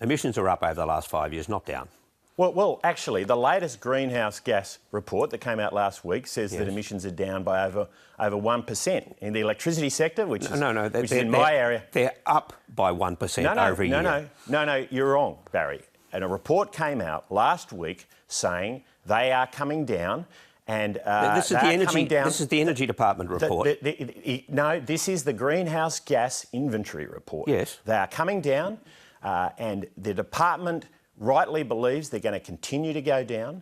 Emissions are up over the last 5 years, not down. Well, actually, the latest greenhouse gas report that came out last week says that emissions are down by over 1% in the electricity sector, which is in my area. They're up by 1% over a year. No, you're wrong, Barry. And a report came out last week saying they are coming down. And this is the Energy Department report. No, this is the greenhouse gas inventory report. Yes. They are coming down, and the department rightly believes they're going to continue to go down.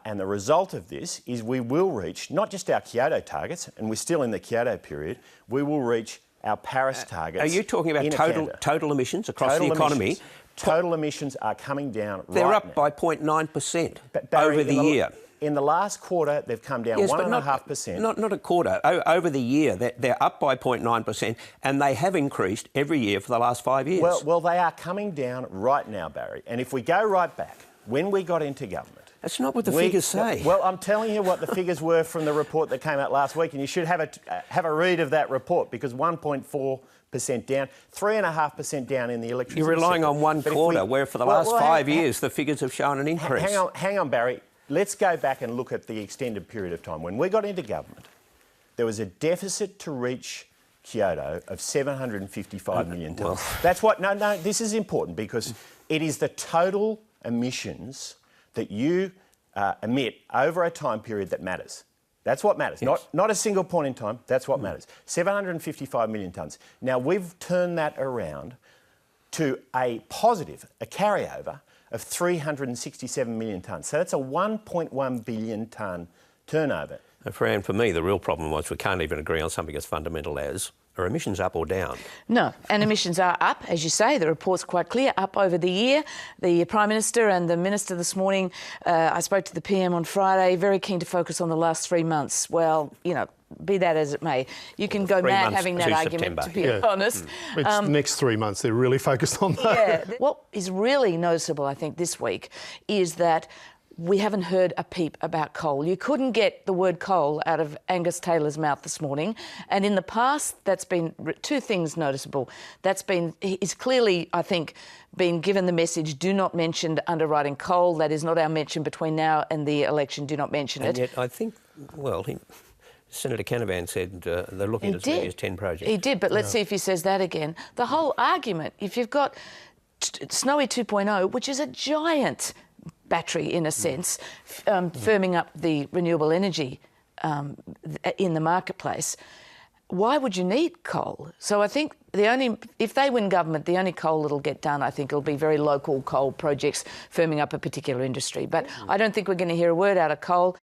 And the result of this is we will reach not just our Kyoto targets, and we're still in the Kyoto period, we will reach our Paris targets. Are you talking about total emissions across the economy? Total emissions are coming down They're up by 0.9% over the year. In the last quarter, they've come down 1.5%. Not a quarter. Over the year, they're up by 0.9%, and they have increased every year for the last 5 years. Well, they are coming down right now, Barry. And if we go right back, when we got into government... That's not what the figures say. Well, I'm telling you what the figures were from the report that came out last week, and you should have a read of that report, because 1.4% down, 3.5% down in the electricity You're relying sector. on one quarter, where for the last 5 years the figures have shown an increase. Hang on, Barry. Let's go back and look at the extended period of time. When we got into government, there was a deficit to reach Kyoto of 755 million tonnes. Well, That's what... No, this is important, because it is the total emissions that you emit over a time period that matters. That's what matters. Yes. Not a single point in time. That's what matters. 755 million tonnes. Now, we've turned that around to a positive, a carryover of 367 million tonnes. So that's a 1.1 billion tonne turnover. Fran, for me, the real problem was we can't even agree on something as fundamental as, are emissions up or down? No, and emissions are up, as you say. The report's quite clear, up over the year. The Prime Minister and the Minister this morning, I spoke to the PM on Friday, very keen to focus on the last 3 months. Well, you know, be that as it may, you can go mad having that argument, to be honest. It's the next 3 months they're really focused on that. Yeah. What is really noticeable, I think, this week is that we haven't heard a peep about coal. You couldn't get the word coal out of Angus Taylor's mouth this morning. And in the past, that's been two things noticeable. He's clearly, I think, been given the message, do not mention underwriting coal. That is not our mention between now and the election. Do not mention it. And yet, I think, well, Senator Canavan said they're looking at as many as 10 projects. He did, but let's see if he says that again. The whole argument, if you've got Snowy 2.0, which is a giant battery in a sense, firming up the renewable energy in the marketplace, why would you need coal? So I think if they win government, the only coal that'll get done, I think, will be very local coal projects firming up a particular industry. But I don't think we're going to hear a word out of coal.